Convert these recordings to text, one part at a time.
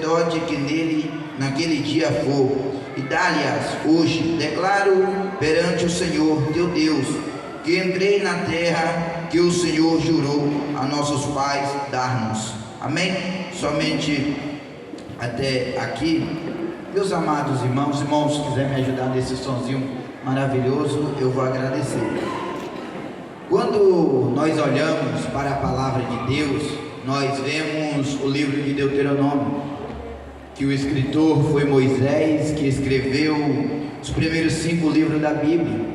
sacerdote que naquele dia for, e dá-lhe-as hoje. Declaro perante o Senhor teu Deus que entrei na terra que o Senhor jurou a nossos pais dar-nos. Amém? Somente até aqui. Meus amados irmãos, se quiser me ajudar nesse sonzinho maravilhoso, eu vou agradecer. Quando nós olhamos para a palavra de Deus, nós vemos o livro de Deuteronômio, que o escritor foi Moisés, que escreveu os primeiros 5 livros da Bíblia.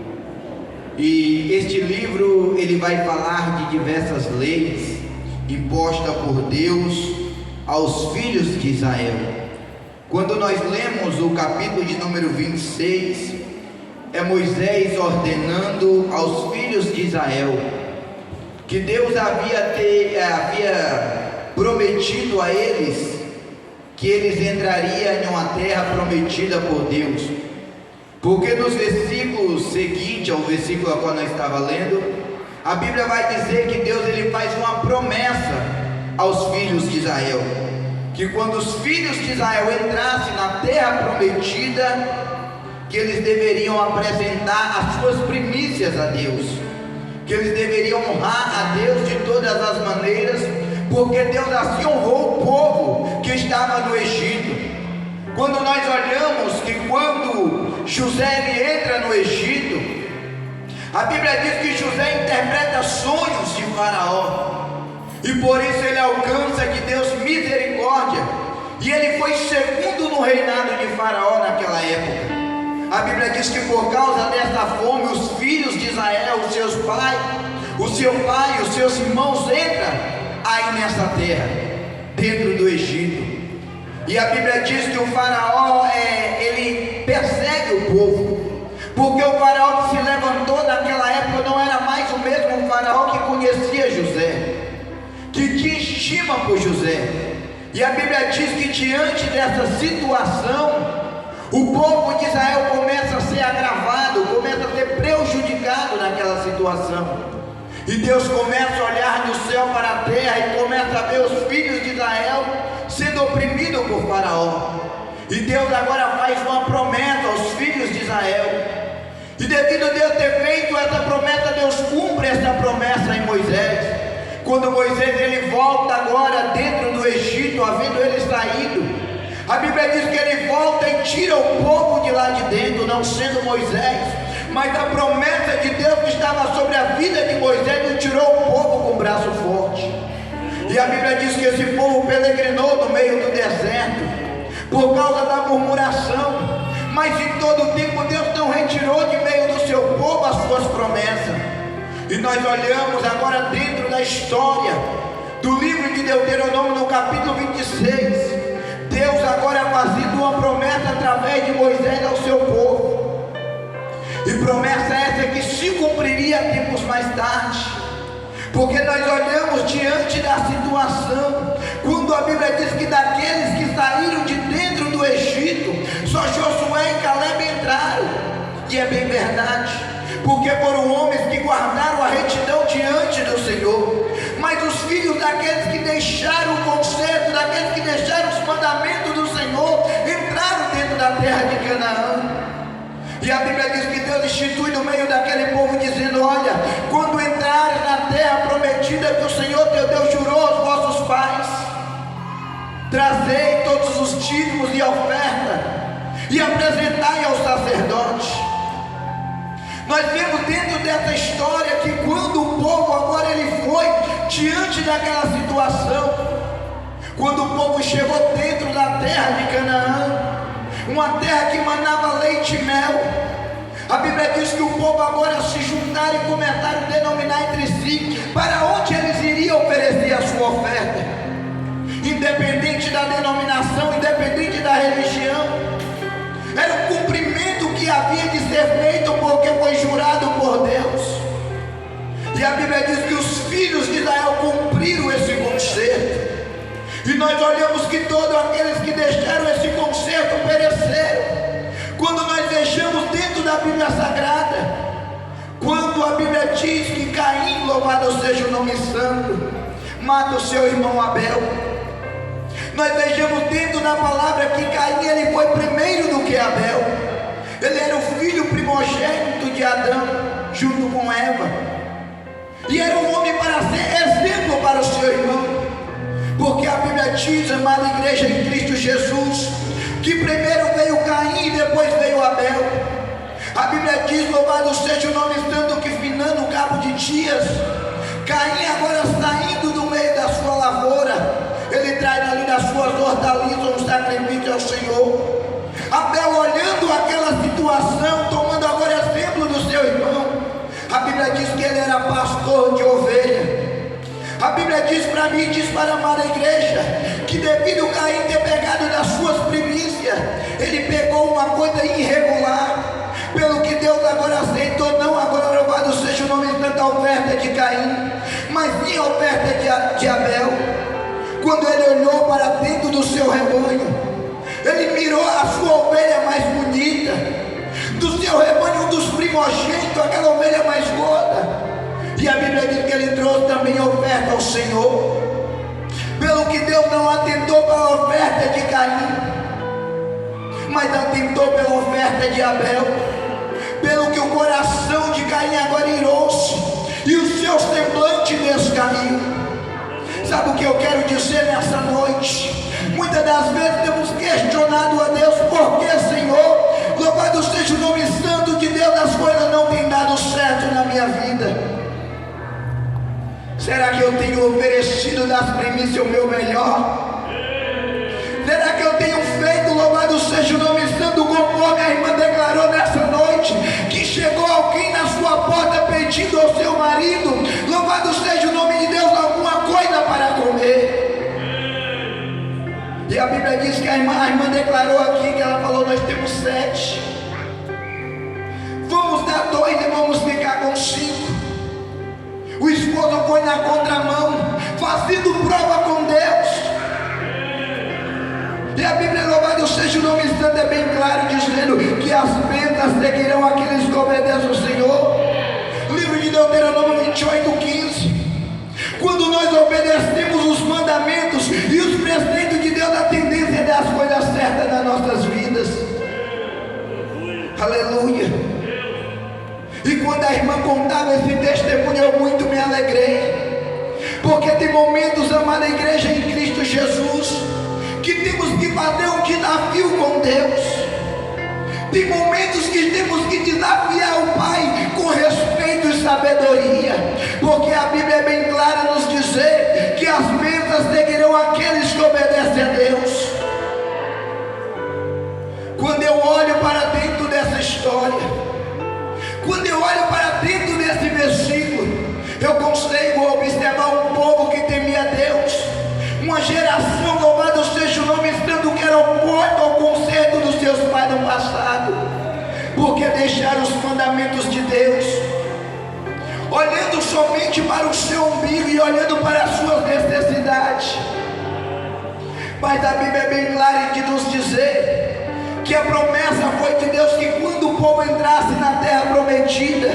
E este livro ele vai falar de diversas leis impostas por Deus aos filhos de Israel. Quando nós lemos o capítulo de número 26, é Moisés ordenando aos filhos de Israel que Deus havia prometido a eles que eles entrariam em uma terra prometida por Deus. Porque nos versículos seguintes ao versículo a qual nós estávamos lendo, a Bíblia vai dizer que Deus ele faz uma promessa aos filhos de Israel, que quando os filhos de Israel entrassem na terra prometida, que eles deveriam apresentar as suas primícias a Deus, que eles deveriam honrar a Deus de todas as maneiras, porque Deus assim honrou o povo que estava no Egito. Quando nós olhamos que quando José ele entra no Egito, a Bíblia diz que José interpreta sonhos de Faraó, e por isso ele alcança de Deus misericórdia, e ele foi segundo no reinado de Faraó naquela época. A Bíblia diz que por causa dessa fome, os filhos de Israel, o seu pai, os seus irmãos entram aí nessa terra, dentro do Egito. E a Bíblia diz que o Faraó, ele persegue o povo, porque o Faraó que se levantou naquela época não era mais o mesmo Faraó que conhecia José, que tinha estima por José. E a Bíblia diz que diante dessa situação, o povo de Israel começa a ser agravado, começa a ser prejudicado naquela situação. E Deus começa a olhar do céu para a terra e começa a ver os filhos de Israel sendo oprimidos por Faraó. E Deus agora faz uma promessa aos filhos de Israel. E devido a Deus ter feito essa promessa, Deus cumpre essa promessa em Moisés. Quando Moisés ele volta agora dentro do Egito, havendo ele saído, a Bíblia diz que ele volta e tira o povo de lá de dentro, não sendo Moisés, mas a promessa de Deus que estava sobre a vida de Moisés não tirou o povo com braço forte. E a Bíblia diz que esse povo peregrinou no meio do deserto por causa da murmuração, mas em todo o tempo Deus não retirou de meio do seu povo as suas promessas. E nós olhamos agora dentro da história do livro de Deuteronômio, no capítulo 26, Deus agora fazendo uma promessa através de Moisés ao seu povo, e promessa essa que se cumpriria tempos mais tarde, porque nós olhamos diante da situação, quando a Bíblia diz que daqueles que saíram de dentro do Egito, só Josué e Caleb entraram, e é bem verdade, porque foram homens que guardaram a retidão diante do Senhor. Mas os filhos daqueles que deixaram o conserto, daqueles que deixaram os mandamentos do Senhor, entraram dentro da terra de Canaã. E a Bíblia diz que Deus institui no meio daquele povo, dizendo: olha, quando entrares na terra prometida que o Senhor teu Deus jurou aos vossos pais, trazei todos os dízimos e oferta e apresentai ao sacerdote. Nós vemos dentro dessa história que quando o povo agora ele foi diante daquela situação, quando o povo chegou dentro da terra de Canaã, uma terra que manava leite e mel, a Bíblia diz que o povo agora se juntaram e começaram a denominar entre si para onde eles iriam oferecer a sua oferta, independente da denominação, independente da religião. Era o cumprimento que havia de ser feito, porque foi jurado por Deus. E a Bíblia diz que os filhos de Israel cumpriram esse concerto. E nós olhamos que todos aqueles que deixaram esse concerto pereceram. Quando nós deixamos dentro da Bíblia Sagrada, quando a Bíblia diz que Caim, louvado seja o nome santo, mata o seu irmão Abel. Nós vejamos dentro da palavra que Caim ele foi primeiro do que Abel. Ele era o filho primogênito de Adão, junto com Eva. E era um homem para ser exemplo para o seu irmão. Porque a Bíblia diz, amada igreja em Cristo Jesus, que primeiro veio Caim e depois veio Abel. A Bíblia diz, louvado seja o nome santo, que finando o cabo de dias, Caim agora saindo do meio da sua lavoura, ele traz ali das suas hortaliças um sacrifício ao Senhor. Abel olhando aquela situação, tomando agora exemplo do seu irmão. A Bíblia diz que ele era pastor de ovelha. A Bíblia diz para mim, diz para a amada igreja, que devido a Caim ter pegado das suas primícias, ele pegou uma coisa irregular, pelo que Deus agora aceitou, não agora louvado seja o nome santo, a oferta de Caim, mas sim a oferta de Abel. Quando ele olhou para dentro do seu rebanho, ele mirou a sua ovelha mais bonita, do seu rebanho um dos primogênitos, aquela ovelha mais gorda. E a Bíblia diz que ele trouxe também a oferta ao Senhor. Pelo que Deus não atentou para a oferta de Caim, mas atentou pela oferta de Abel. Pelo que o coração de Caim agora irou-se e o seu semblante descaiu. Sabe o que eu quero dizer nessa noite? Muitas das vezes temos questionado a Deus: por que, Senhor? Louvado seja o nome santo de Deus, as coisas não têm dado certo na minha vida. Será que eu tenho oferecido das primícias o meu melhor? Será que eu tenho feito, louvado seja o nome santo, conforme a irmã declarou nessa noite, que chegou alguém na sua porta pedindo ao seu marido, louvado seja o nome de Deus, alguma coisa para comer? E a Bíblia diz que a irmã declarou aqui, que ela falou: nós temos 7, vamos dar 2 e vamos ficar com 5. O esposo foi na contramão, fazendo prova com Deus. E a Bíblia, louvado seja o nome santo, é bem claro, dizendo que as bênçãos seguirão aqueles que obedecem ao Senhor. Livro de Deuteronômio 28:15. Quando nós obedecemos os mandamentos e os preceitos de Deus, a tendência é dar as coisas certas nas nossas vidas. Aleluia. E quando a irmã contava esse testemunho, eu muito me alegrei. Porque tem momentos, amada igreja em Cristo Jesus, que temos que fazer um desafio com Deus. Tem momentos que temos que desafiar o Pai com respeito e sabedoria. Porque a Bíblia é bem clara nos dizer que as bênçãos seguirão aqueles que obedecem a Deus. Quando eu olho para dentro dessa história, quando eu olho para dentro desse versículo, eu consigo observar um povo que temia Deus, uma geração, louvado seja o nome santo, que era oporta ao conserto dos seus pais no passado, porque deixaram os mandamentos de Deus, olhando somente para o seu umbigo e olhando para as suas necessidades. Mas a Bíblia é bem clara em nos dizer que a promessa foi de Deus, que quando o povo entrasse na terra prometida,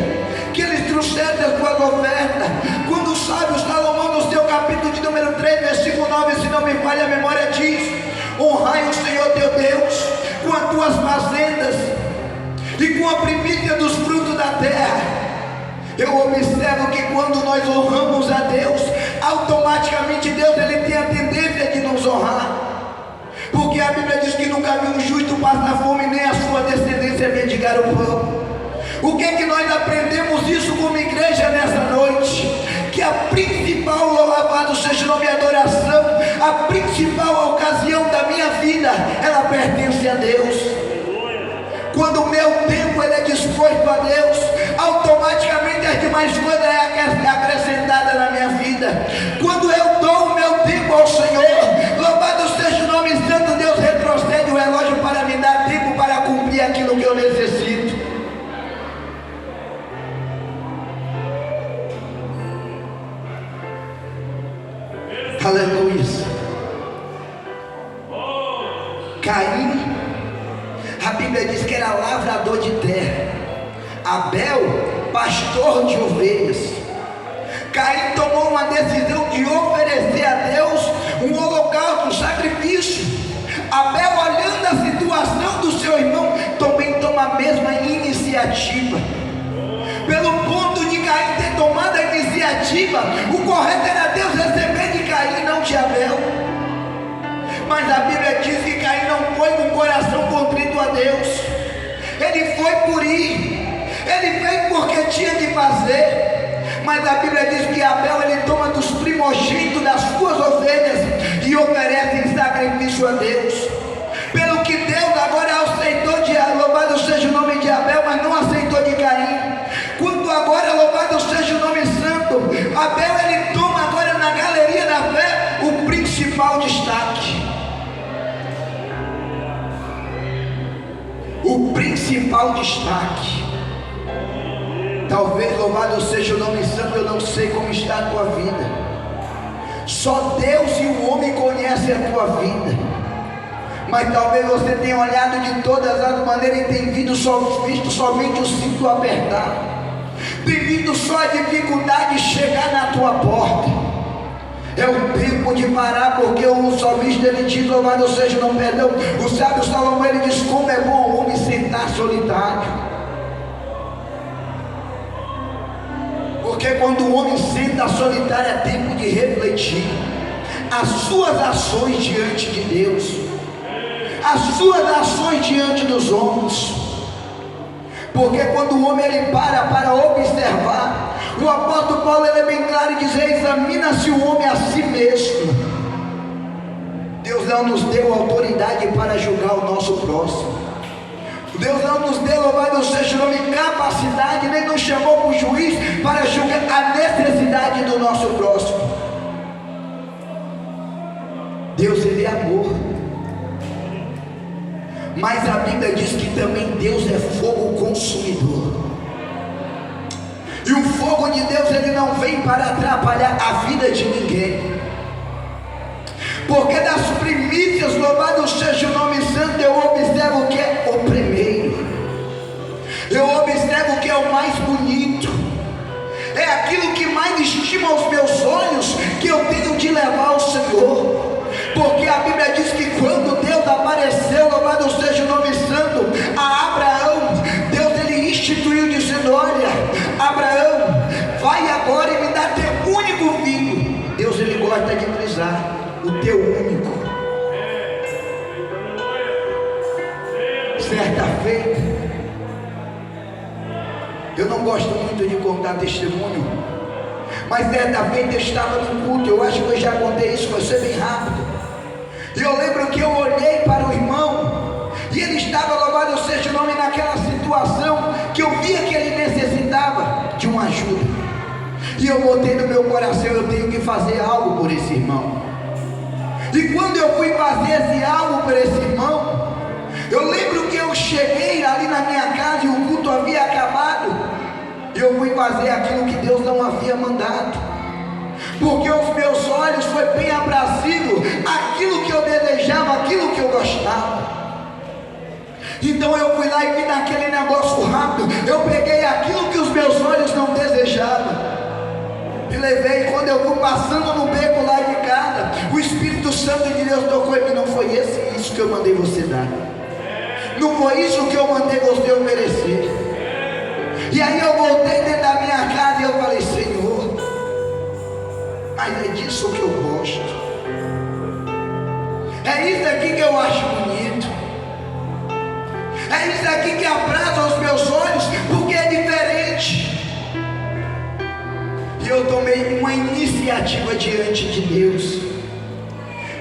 que eles trouxessem as suas ofertas. Quando o sábio Salomão, no seu capítulo de número 3, versículo 9, se não me falha a memória, diz: honrai o Senhor teu Deus com as tuas fazendas e com a primícia dos frutos da terra. Eu observo que quando nós honramos a Deus, automaticamente Deus ele tem a tendência de nos honrar. Porque a Bíblia diz que nunca viu um justo passar fome, nem a sua descendência mendigar o pão. O que é que nós aprendemos isso como igreja nessa noite? Que a principal, louvado seja o nome, adoração, a principal ocasião da minha vida, ela pertence a Deus. Quando o meu tempo ele é disposto a Deus, automaticamente as demais coisas é acrescentada na minha vida. Quando eu dou o meu tempo ao Senhor, louvado seja o nome santo, Deus retrocede o relógio para me dar tempo para cumprir aquilo que eu necessito. Aleluia. Caim, a Bíblia diz que era lavrador de terra. Abel, pastor de ovelhas. Caim tomou uma decisão de oferecer a Deus um holocausto um sacrifício. Abel, olhando a situação do seu irmão, também toma a mesma iniciativa. Pelo ponto de Caim ter tomado a iniciativa, o correto era Deus receber de Caim, não de Abel. Mas a Bíblia diz que Caim não foi com o coração contrito a Deus. Ele foi por ir, ele fez porque tinha que fazer. Mas a Bíblia diz que Abel, ele toma dos primogênitos das suas ovelhas e oferece em sacrifício a Deus. Pelo que Deus agora aceitou de louvado seja o nome de Abel, mas não aceitou de Caim. Quando agora louvado seja o nome santo, Abel, ele toma agora na galeria da fé o principal destaque. O principal destaque. Talvez louvado seja o nome santo, eu não sei como está a tua vida. Só Deus e o homem conhecem a tua vida. Mas talvez você tenha olhado de todas as maneiras e tenha visto somente o cinto apertado. Tem visto só a dificuldade de chegar na tua porta. É o tempo de parar, porque o salmista ele diz, louvado seja o nome, perdão, o sábio Salomão ele diz, como é bom o homem sentar solitário. Porque quando o homem senta solitário é tempo de refletir as suas ações diante de Deus, as suas ações diante dos homens. Porque quando o homem ele para observar, o apóstolo Paulo ele é bem claro e diz, examina-se o homem a si mesmo. Deus não nos deu autoridade para julgar o nosso próximo. Deus não nos deu, louvado seja o nome, capacidade, nem nos chamou para o juiz para julgar a necessidade do nosso próximo. Deus ele é amor. Mas a Bíblia diz que também Deus é fogo consumidor. E o fogo de Deus ele não vem para atrapalhar a vida de ninguém. Porque das primícias, louvado seja o nome santo, eu observo o que é o primeiro. Eu observo o que é o mais bonito. É aquilo que mais estima os meus olhos, que eu tenho de levar ao Senhor. Porque a Bíblia diz que quando Deus apareceu, louvado seja o nome santo, a Abraão, Deus ele instituiu dizendo, olha, Abraão, vai agora e me dá teu único filho. Deus ele gosta de frisar, o teu único. Certa feita, eu não gosto muito de contar testemunho, mas certa feita eu estava no culto, eu acho que eu já contei isso, vai ser bem rápido. E eu lembro que eu olhei para o irmão, e ele estava, louvado seja o nome, naquela situação, que eu via que ele necessitava de uma ajuda. E eu botei no meu coração, eu tenho que fazer algo por esse irmão. E quando eu fui fazer esse algo por esse irmão, eu lembro que eu cheguei ali na minha casa e o culto havia acabado. E eu fui fazer aquilo que Deus não havia mandado. Porque os meus olhos foi bem aprazível aquilo que eu desejava, aquilo que eu gostava. Então eu fui lá e vi naquele negócio rápido, eu peguei aquilo que os meus olhos não desejavam e levei. Quando eu fui passando no beco lá de casa, o Espírito Santo de Deus tocou em mim, não foi isso que eu mandei você dar, não foi isso que eu mandei você oferecer. E aí eu voltei dentro da minha casa e eu falei, Senhor, mas é disso que eu gosto, é isso aqui que eu acho bonito, é isso aqui que abraça os meus olhos, porque é diferente. E eu tomei uma iniciativa diante de Deus.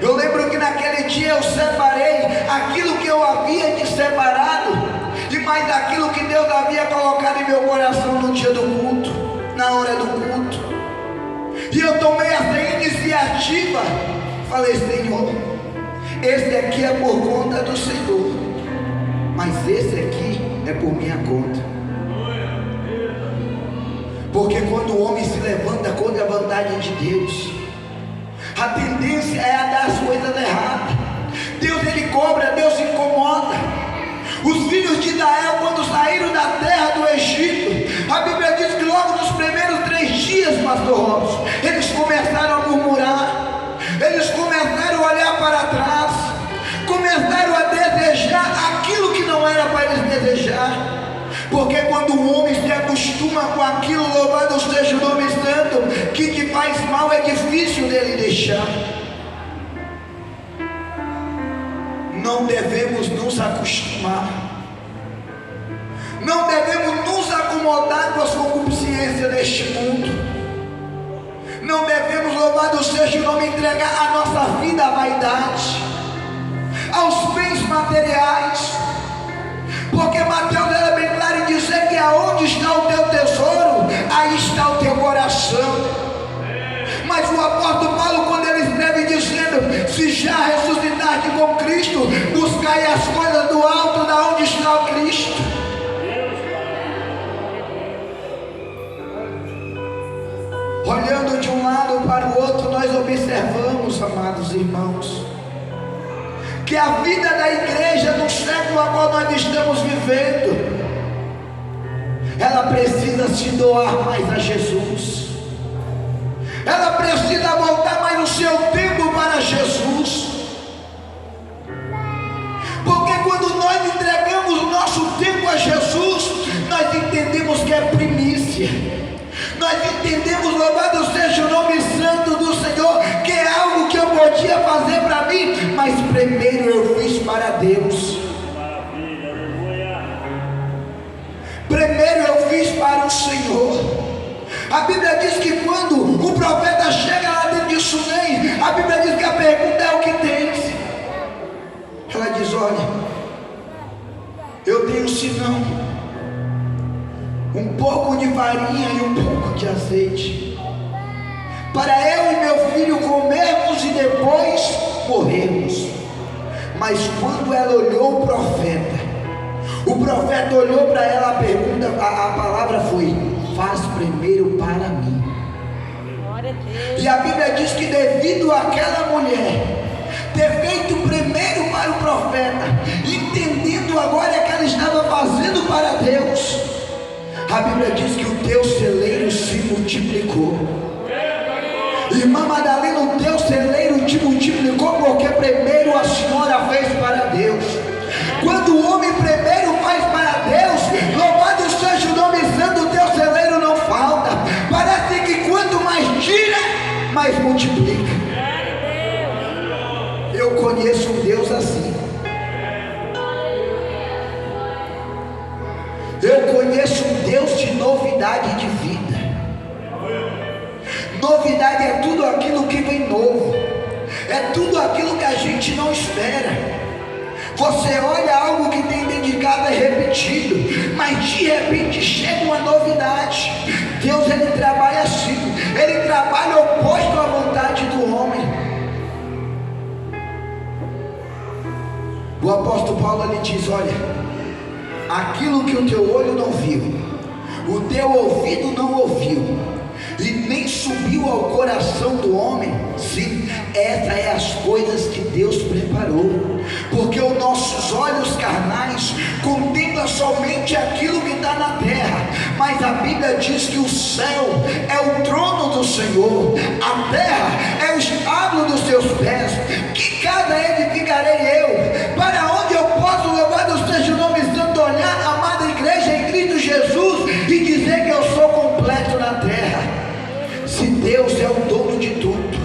Eu lembro que naquele dia eu separei aquilo que eu havia de separado, e mais aquilo que Deus havia colocado em meu coração no dia do culto, na hora do culto. E eu tomei essa iniciativa, falei, Senhor, esse aqui é por conta do Senhor, mas esse aqui é por minha conta. Porque quando o homem se levanta contra a vontade de Deus, a tendência é a dar as coisas erradas. Deus ele cobra, Deus se incomoda. Os filhos de Israel, quando saíram da terra do Egito, a Bíblia diz que logo nos primeiros 3 dias, pastor Robson, eles começaram a murmurar. Eles começaram a olhar para trás, começaram a desejar aquilo que não era para eles desejar, porque quando o homem se acostuma com aquilo, louvado seja o nome santo, que te faz mal, é difícil dele deixar. Não devemos nos acostumar, não devemos nos acomodar com as concupiscências deste mundo. Não devemos, louvado seja o nome, entregar a nossa vida à vaidade, aos bens materiais, porque Mateus era bem claro em dizer que aonde está o teu tesouro, aí está o teu coração. Mas o apóstolo Paulo, quando ele escreve dizendo: se já ressuscitaste com Cristo, buscai as coisas do alto, da onde está o Cristo. Olhando de um lado para o outro, nós observamos, amados irmãos, que a vida da igreja no século a qual nós estamos vivendo, ela precisa se doar mais a Jesus, ela precisa voltar mais o seu tempo para Jesus, porque quando nós entregamos o nosso tempo a Jesus, nós entendemos que é primícia. Nós entendemos, louvado seja o nome santo do Senhor, que é algo que eu podia fazer para mim, mas primeiro eu fiz para Deus. Primeiro eu fiz para o Senhor. A Bíblia diz que quando o profeta chega lá dentro de Sunem, a Bíblia diz que a pergunta é: o que tens? Ela diz: olha, eu tenho senão um pouco de farinha e um pouco de azeite, para eu e meu filho comermos e depois morrermos. Mas quando ela olhou o profeta olhou para ela, a pergunta, a palavra foi: faz primeiro para mim. E a Bíblia diz que devido àquela mulher ter feito primeiro para o profeta, entendendo agora que ela estava fazendo para Deus, a Bíblia diz que o teu celeiro se multiplicou. Irmã Madalena, o teu celeiro te multiplicou, porque primeiro a senhora fez para Deus. Quando o homem primeiro faz para Deus, louvado seja o nome santo, o teu celeiro não falta. Parece que quanto mais tira, mais multiplica. Eu conheço um Deus assim. Eu conheço um Deus de novidade de vida. Novidade é tudo aquilo que vem novo, é tudo aquilo que a gente não espera. Você olha algo que tem dedicado é repetido, mas de repente chega uma novidade. Deus, ele trabalha assim, ele trabalha oposto à vontade do homem. O apóstolo Paulo, ele diz: olha, aquilo que o teu olho não viu, o teu ouvido não ouviu, e nem subiu ao coração do homem, sim, essas é as coisas que Deus preparou, porque os nossos olhos carnais contemplam somente aquilo que está na terra, mas a Bíblia diz que o céu é o trono do Senhor, a terra é o estábulo dos seus pés, que cada edificarei eu, para onde eu posso, louvado seja o nome santo, olhar, amada igreja em Cristo Jesus, e dizer que eu sou completo na terra. Se Deus é o dono de tudo,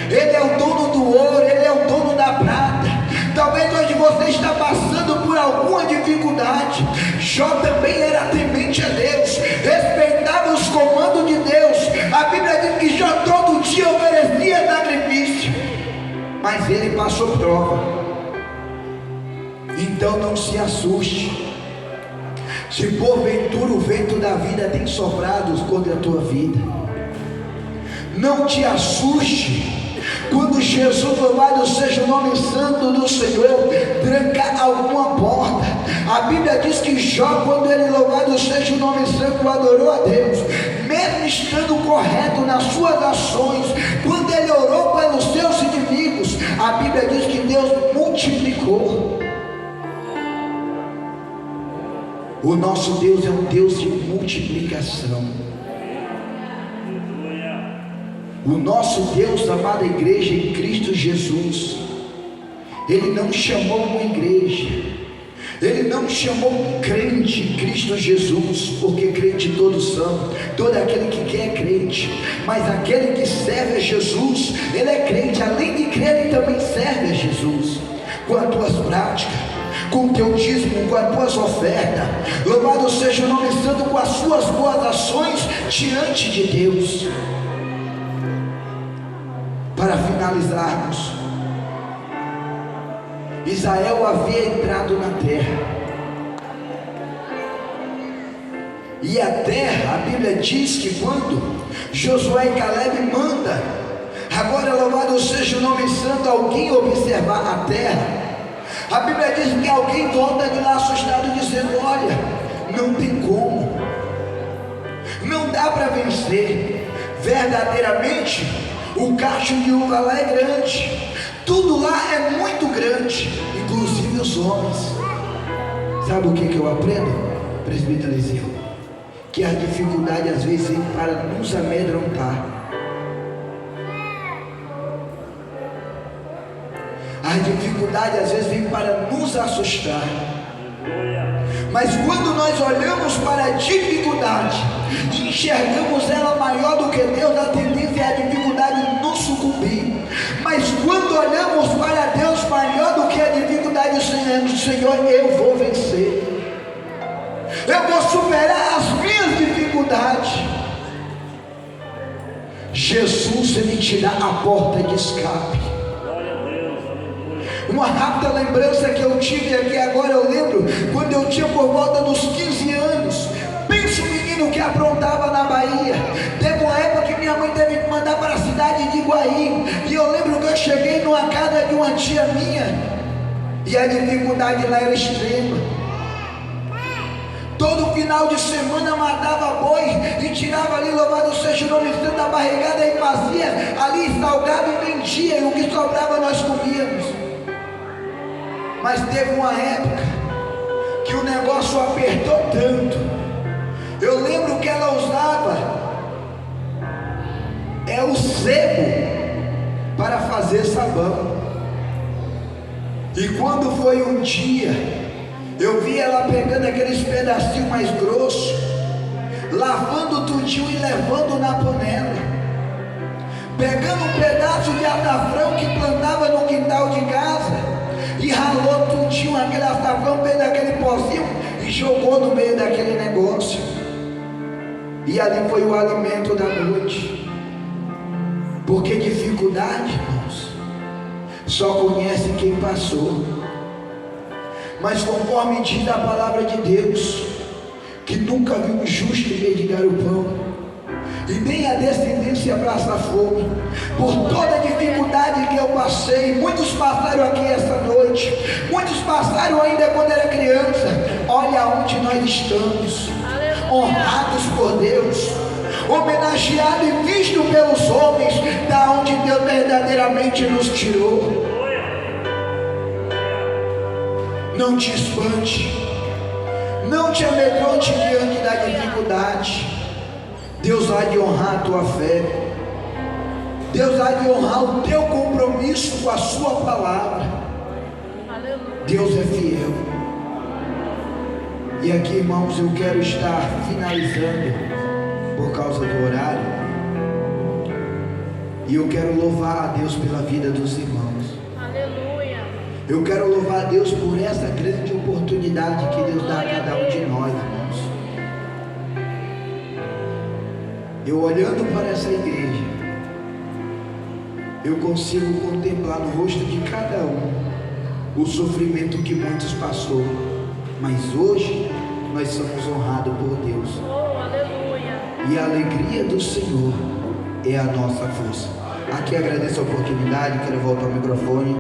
Ele é o dono do ouro, Ele é o dono da prata. Talvez hoje você está passando por alguma dificuldade. Jó também era temente a Deus, respeitava os comandos de Deus. A Bíblia diz que Jó todo dia oferecia sacrifício, mas ele passou prova. Então não se assuste se porventura o vento da vida tem soprado contra a tua vida. Não te assuste quando Jesus, louvado seja o nome santo do Senhor, trancar alguma porta. A Bíblia diz que Jó, quando ele, louvado seja o nome santo, adorou a Deus, mesmo estando correto nas suas ações, quando ele orou pelos seus inimigos, a Bíblia diz que Deus multiplicou. O nosso Deus é um Deus de multiplicação. O nosso Deus, amada igreja em Cristo Jesus, Ele não chamou uma igreja, Ele não chamou um crente em Cristo Jesus, porque crente todos são, todo aquele que quer é crente, mas aquele que serve a Jesus, ele é crente, além de crer, ele também serve a Jesus, com as tuas práticas, com o teu dízimo, com as tuas ofertas. Louvado seja o nome santo, com as suas boas ações diante de Deus. Para finalizarmos, Israel havia entrado na terra, e a terra, a Bíblia diz que quando Josué e Caleb manda, agora louvado seja o nome santo, alguém observar a terra, a Bíblia diz que alguém volta de lá assustado, dizendo: olha, não tem como, não dá para vencer. Verdadeiramente o cacho de uva lá é grande, tudo lá é muito grande, inclusive os homens. Sabe o que eu aprendo, presbítero Eliseu? Que a dificuldade às vezes vem para nos amedrontar. A dificuldade às vezes vem para nos assustar. Mas quando nós olhamos para a dificuldade e enxergamos ela maior do que Deus, a tendência é a dificuldade nos sucumbir. Mas quando olhamos para Deus maior do que a dificuldade, do Senhor, eu vou vencer, eu vou superar as minhas dificuldades. Jesus, Ele te dá a porta de escape. Uma rápida lembrança que eu tive aqui agora, eu lembro quando eu tinha por volta dos 15 anos. Pensa um menino que aprontava na Bahia. Teve uma época que minha mãe teve que mandar para a cidade de Iguaí, e eu lembro que eu cheguei numa casa de uma tia minha, e a dificuldade lá era extrema. Todo final de semana matava boi e tirava ali, louvado seja o nome santo, da barrigada, e fazia ali salgado e vendia, e o que sobrava nós comíamos. Mas teve uma época que o negócio apertou tanto. Eu lembro que ela usava o sebo para fazer sabão. E quando foi um dia, eu vi ela pegando aqueles pedacinhos mais grossos, lavando tudinho e levando na panela, pegando um pedaço de açafrão que plantava no quintal de casa, e ralou tudinho aquele açafrão, fez daquele pozinho e jogou no meio daquele negócio, e ali foi o alimento da noite. Porque dificuldade, irmãos, só conhece quem passou. Mas conforme diz a palavra de Deus, que nunca viu um justo mendigar o pão, e nem a descendência abraça a fome. Por toda a dificuldade que eu passei, muitos passaram aqui essa noite, muitos passaram ainda quando era criança. Olha onde nós estamos, honrados por Deus, homenageado e visto pelos homens, da onde Deus verdadeiramente nos tirou. Não te espante, não te amedronte diante da dificuldade. Deus há de honrar a tua fé, Deus há de honrar o teu compromisso com a sua palavra. Deus é fiel. E aqui, irmãos, eu quero estar finalizando por causa do horário, e eu quero louvar a Deus pela vida dos irmãos. Aleluia. Eu quero louvar a Deus por essa grande oportunidade que Deus dá a cada um de nós, irmãos. Eu olhando para essa igreja, eu consigo contemplar no rosto de cada um o sofrimento que muitos passou, mas hoje nós somos honrados por Deus. Oh, aleluia. E a alegria do Senhor é a nossa força. Aqui agradeço a oportunidade, quero voltar ao microfone.